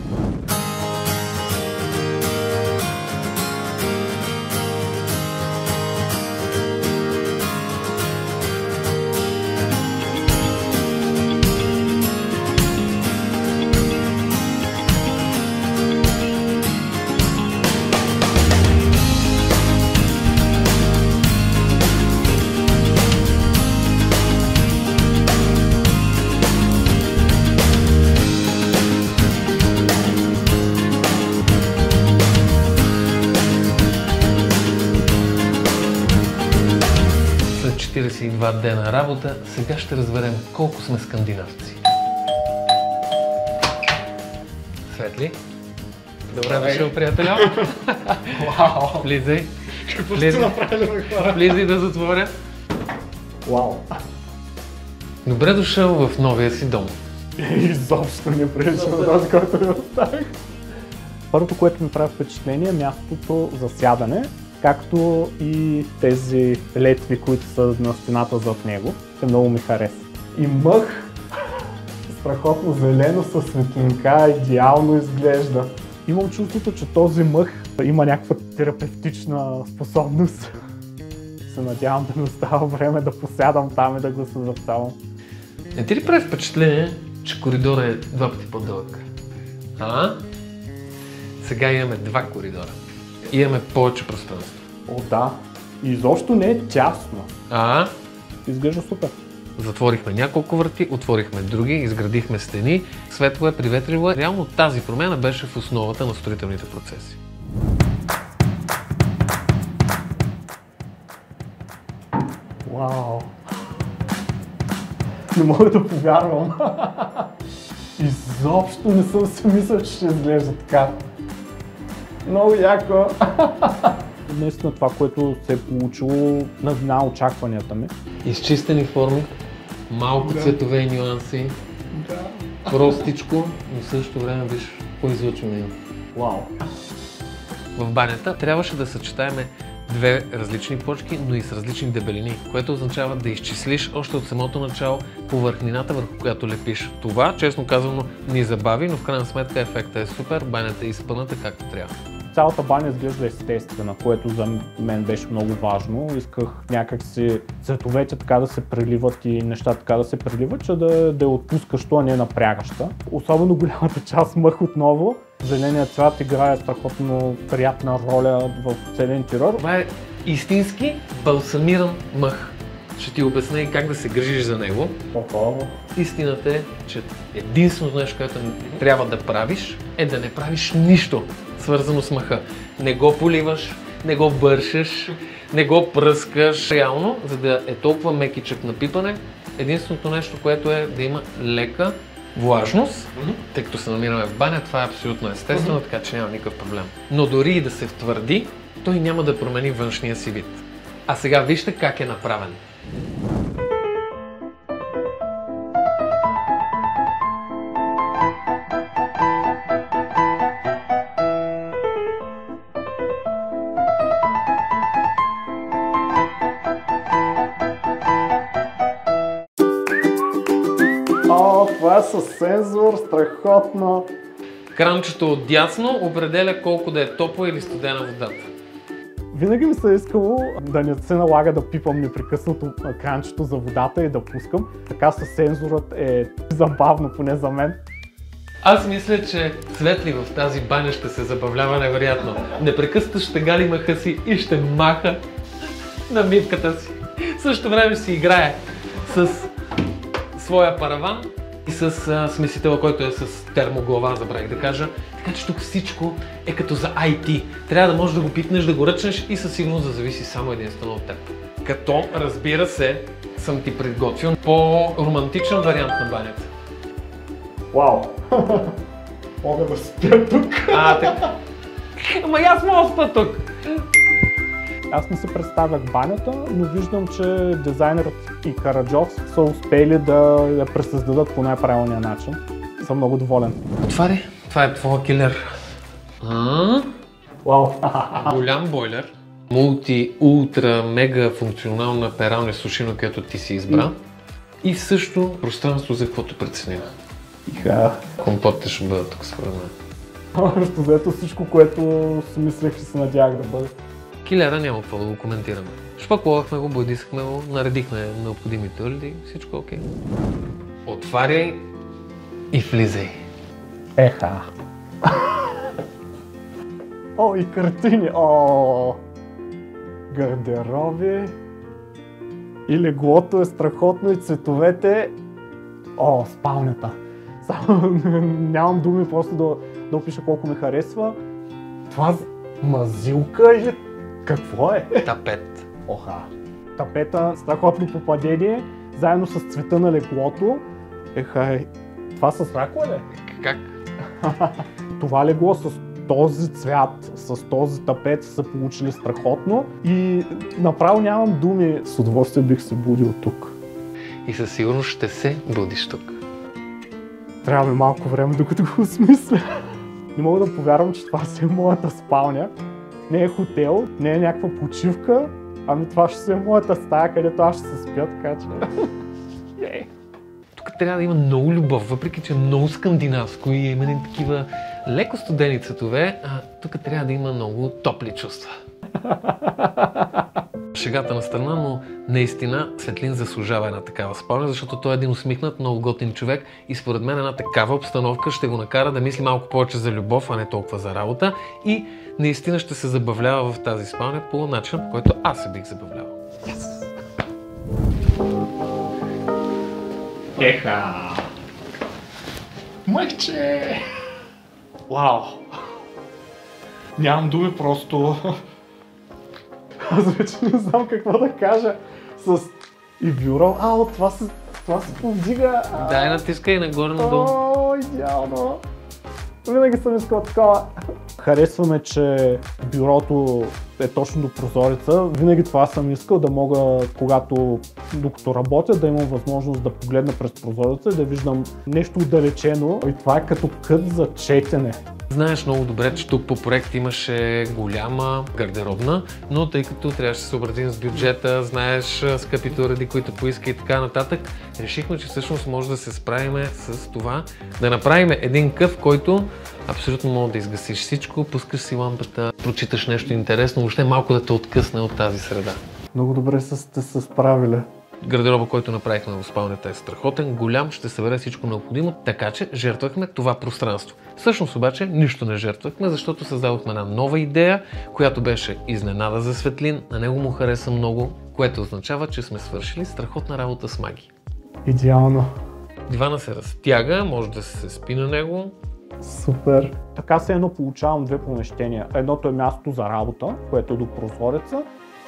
42 дена работа, сега ще разберем колко сме скандинавци. Светли? Добре дошъл, приятеля. Вау! Влизай. Какво сте направили на хора? Влизай да затворя. Вау! Добре дошъл в новия си дом. Изобщо не прилича на този, който ви оставих. Първото, което ми прави впечатление е мястото за сядане, както и тези летви, които са на стената зад него. Те много ми харесва. И мъх, страхотно зелено със светлинка, идеално изглежда. Имам чувството, че този мъх има някаква терапевтична способност. Се надявам да ми остава време да посядам там и да го съзърцавам. Не ти ли прави впечатление, че коридорът е 2 пъти по-дълъг? Сега имаме 2 коридора. Имаме повече пространство. О, да. Изобщо не е тясно. Изглежда супер. Затворихме няколко врати, отворихме други, изградихме стени. Светло е, приветливо е. Реално тази промяна беше в основата на строителните процеси. Вау! Не мога да повярвам. Изобщо не съм си мислил, че ще изглежда така. Много яко! Наистина това, което се е получило, надмина очакванията ми. Изчистени форми, малко цветове и нюанси, простичко, но в същото време виж какво излъчване има. Вау! В банята трябваше да съчетаем 2 различни плочки, но и с различни дебелини, което означава да изчислиш още от самото начало повърхнината, върху която лепиш. Това, честно казано, ни забави, но в крайна сметка ефектът е супер, банята е изпъната както трябва. Цялата баня изглежда естествена, което за мен беше много важно. Исках някакси цветовете така да се преливат и нещата така да се преливат, че да е отпускащо, а не напрягаща. Особено голямата част мъх отново. Зеленият цвят играе страхотно приятна роля в целия интериор. Това е истински балсамиран мъх. Ще ти обясня и как да се грижиш за него. Истината е, че единственото нещо, което трябва да правиш, е да не правиш нищо свързано с мъха. Не го поливаш, не го бършеш, не го пръскаш. Реално, за да е толкова мекичък на пипане, единственото нещо, което е да има лека влажност, тъй като се намираме в баня, това е абсолютно естествено, така че няма никакъв проблем. Но дори и да се втвърди, той няма да промени външния си вид. А сега вижте как е направен. Това е със сензор, страхотно. Кранчето отдясно определя колко да е топла или студена водата. Винаги ми се е искало да не се налага да пипам непрекъснато кранчето за водата и да пускам. Така със сензорът е забавно, поне за мен. Аз мисля, че Светли в тази баня ще се забавлява невероятно. Непрекъснато ще гали мъха си и ще маха на мивката си. В същото време ще си играе с своя параван и с смесителя, който е с термоглава, забравих да кажа. Така че тук всичко е като за IT. Трябва да можеш да го пипнеш, да го ръчнеш и със сигурност да зависи само единствено от теб. Като, разбира се, съм ти приготвил по-романтичен вариант на банята. Вау! Мога да спя тук! Така. Ама и аз мога да спя тук! Аз не се представях банята, но виждам, че дизайнерът и Караджов са успели да я пресъздадат по най-правилния начин. Съм много доволен. Отваря. Това е твоя килер. Вау! Голям бойлер. Мулти, ултра, мега функционална пералня сушилна, която ти си избра. И също пространство за каквото преценим. Компотите ще бъдат тук според мен. Общо взето всичко, което си мислех и се надявах да бъде. Килера няма какво да го коментираме. Шпакловахме го, бойдисахме го, наредихме необходимите уреди, всичко окей. Отваряй и влизай. Еха! О, и картини! О, гардероби. И леглото е страхотно, и цветовете. О, спалнята. Само нямам думи просто да опиша колко ме харесва. Това мазилка или какво е? Тапет. Оха. тапета, страхотно попадение, заедно с цвета на леглото. Това с ракове ли? Как? Това легло с този цвят, с този тапет са получили страхотно и направо нямам думи. С удоволствие бих се будил тук. И със сигурност ще се будиш тук. Трябва ми малко време, докато го осмисля. Не мога да повярвам, че това си е моята спалня. Не е хотел, не е някаква почивка, ами това ще си е моята стая, където аз ще се спя, така че... Тук трябва да има много любов, въпреки че е много скандинавско и има такива леко студени цветове, а тук трябва да има много топли чувства. Шегата на страна, но наистина Светлин заслужава една такава спалня, защото той е един усмихнат, много готин човек и според мен една такава обстановка ще го накара да мисли малко повече за любов, а не толкова за работа и наистина ще се забавлява в тази спалня по начин, по който аз се бих забавлявал. Еха! Мъхче! Вау! Нямам думи, просто... Аз вече не знам какво да кажа с и бюро. Това се повдига. Дай натискай нагоре-надолу. О, идеално! Винаги съм искал такова. Харесваме, че бюрото е точно до прозореца. Винаги това съм искал, да мога, докато работя, да имам възможност да погледна през прозореца и да виждам нещо отдалечено. И това е като кът за четене. Знаеш много добре, че тук по проект имаше голяма гардеробна, но тъй като трябваше да се обратим с бюджета, знаеш скъпите уреди, които поиска и така нататък, решихме, че всъщност може да се справим с това, да направим един къв, който абсолютно може да изгасиш всичко, пускаш си лампата, прочиташ нещо интересно, въобще малко да те откъсне от тази среда. Много добре сте се справили. Гардероба, който направихме в спалнята е страхотен, голям, ще събере всичко необходимо, така че жертвахме това пространство. Всъщност обаче нищо не жертвахме, защото създадохме една нова идея, която беше изненада за Светлин, на него му хареса много, което означава, че сме свършили страхотна работа с Маги. Идеално. Дивана се разтяга, може да се спи на него. Супер. Така се едно получавам две помещения. Едното е място за работа, което е до прозореца,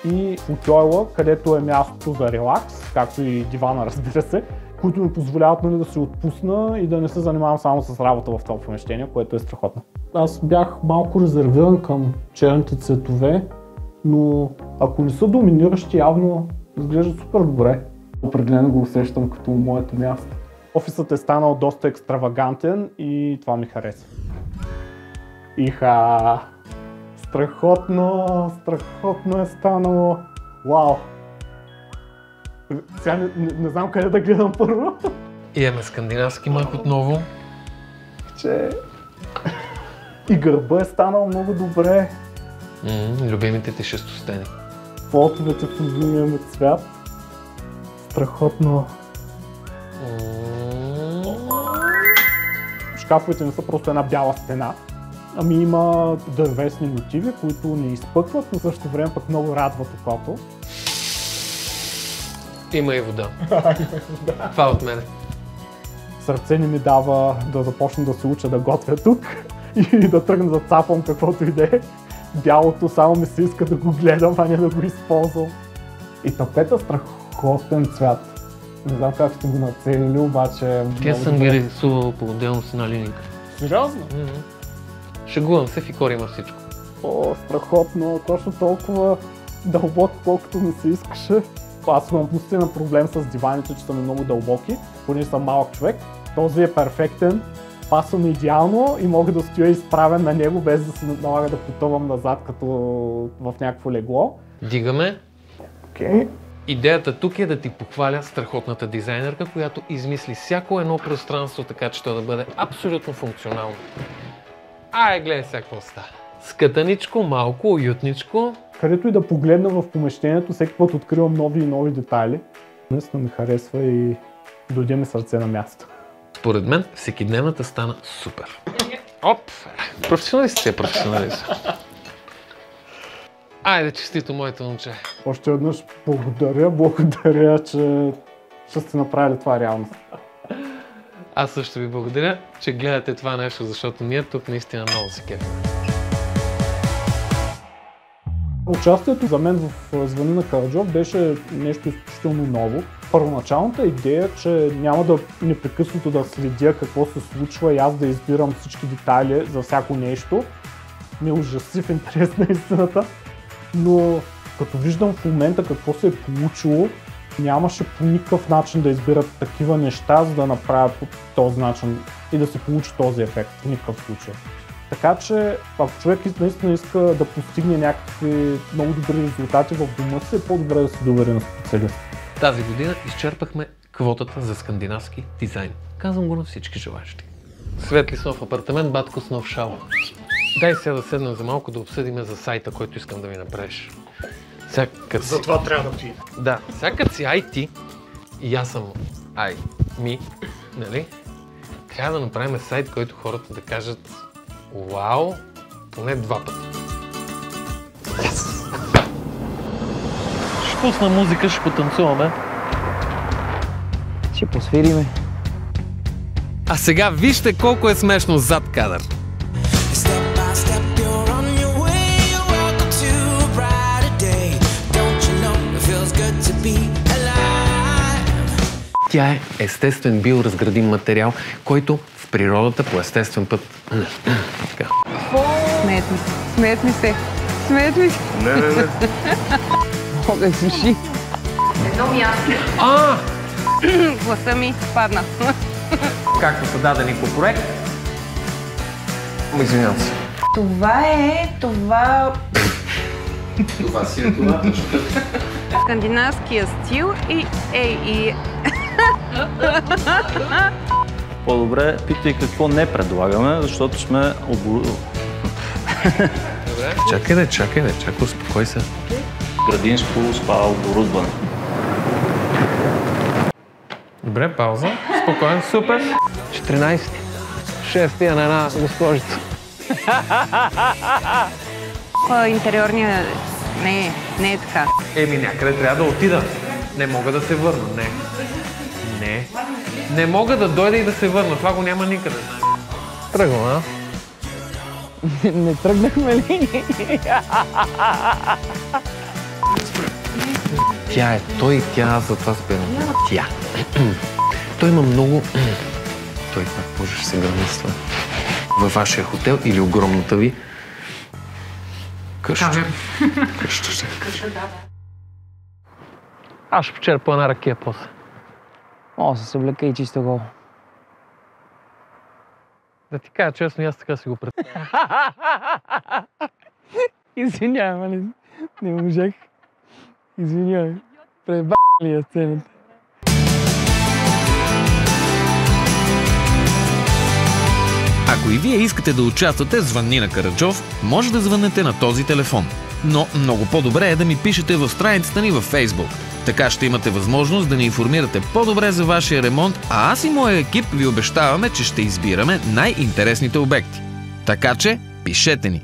и футойла, където е мястото за релакс, както и дивана, разбира се, които ми позволяват да се отпусна и да не се занимавам само с работа в това помещение, което е страхотно. Аз бях малко резервиран към черните цветове, но ако не са доминиращи, явно изглежда супер добре. Определено го усещам като моето място. Офисът е станал доста екстравагантен и това ми хареса. Иха! Страхотно е станало. Вау! Сега не знам къде да гледам първо. Имаме скандинавски мъх отново. И гърба е станал много добре. Любимите ти шестостени. Фотовете в любимия ми цвят. Страхотно. Шкафовете не са просто една бяла стена. Ами има дървесни мотиви, които не изпъкват, но също време пък много радват окото. Има и вода. Това от мене. Сърце не ми дава да започна да се уча да готвя тук и да тръгна да цапам каквото и да е. Бялото само ми се иска да го гледам, а не да го използвам. И тапета страхотен цвят. Не знам как сте го нацелили, обаче... Тя съм ги рисувал по-отделно с една линейка. Сериозно? Шегувам се, Фикор има всичко. О, страхотно, точно толкова дълбоко, колкото ми се искаше. Аз имам наистина проблем с диваните, че са ми много дълбоки, понеже съм малък човек. Този е перфектен, пасва ми идеално и мога да стоя изправен на него, без да се налага да потъвам назад, като в някакво легло. Дигаме. Окей. Идеята тук е да ти похваля страхотната дизайнерка, която измисли всяко едно пространство, така че то да бъде абсолютно функционално. Гледай сега какво става. Скътаничко, малко, уютничко. Където и да погледна в помещението, всеки път откривам нови и нови детайли. Наистина ми харесва и дойде ми сърце на място. Според мен всекидневната стана супер. Оп! Професионалист си е професионалист. Айде, честито, моето момче. Още веднъж благодаря, че сте направили това реалност. Аз също ви благодаря, че гледате това нещо, защото ние тук наистина много се кефим. Участието за мен в Звъни на Караджов беше нещо изключително ново. Първоначалната идея, че няма да непрекъснато да следя какво се случва и аз да избирам всички детайли за всяко нещо, ме ужаси в интерес на истината, но като виждам в момента какво се е получило, нямаше по никакъв начин да избират такива неща, за да направя по този начин и да се получи този ефект в никакъв случай. Така че, ако човек наистина иска да постигне някакви много добри резултати в дома си, е по-добре да се довери на специалист. Тази година изчерпахме квотата за скандинавски дизайн. Казвам го на всички желащи. Светли с нов апартамент, батко с нов шал. Дай сега да седнем за малко да обсъдим за сайта, който искам да ми направиш. Затова трябва да отида. Да, сега като си IT и аз съм ми, нали? Трябва да направим сайт, който хората да кажат вау, поне 2 пъти. Yes! Ще пусна музика, ще потанцуваме. Ще посвириме. А сега вижте колко е смешно зад кадър. Тя е естествен биоразградим материал, който в природата по естествен път... Смеят ми се. Не. Мога суши. Едно място. Гласа ми падна. Както са дадени по проект. Извинявам се. Това си е това. скандинавския стил и По-добре питай какво не предлагаме, защото сме Чакай, успокой се. Градинско спа оборудване. Добре, пауза. Спокоен, супер. 14. 6 на една госпожица. интериорния не е така. Някъде трябва да отида. Не мога да се върна, Не мога да дойда и да се върна. Това го няма никъде. Тръгвам, а? Не тръгнахме ли? Тя е той и тя, затова спирам. Тя. Той има много... Той пак можеш се грамиства. Във вашия хотел или огромната ви къща. Къща. Аз ще почерпа една ракия после. Мога да се съблека и чисто гол. Да ти кажа честно, аз така си го представям. Извинявай, али не можех. Извинявай. Преба ли я сцената? Ако и вие искате да участвате в Звъни на Караджов, може да звънете на този телефон. Но много по-добре е да ми пишете в страницата ни във Facebook. Така ще имате възможност да ни информирате по-добре за вашия ремонт, а аз и моя екип ви обещаваме, че ще избираме най-интересните обекти. Така че, пишете ни!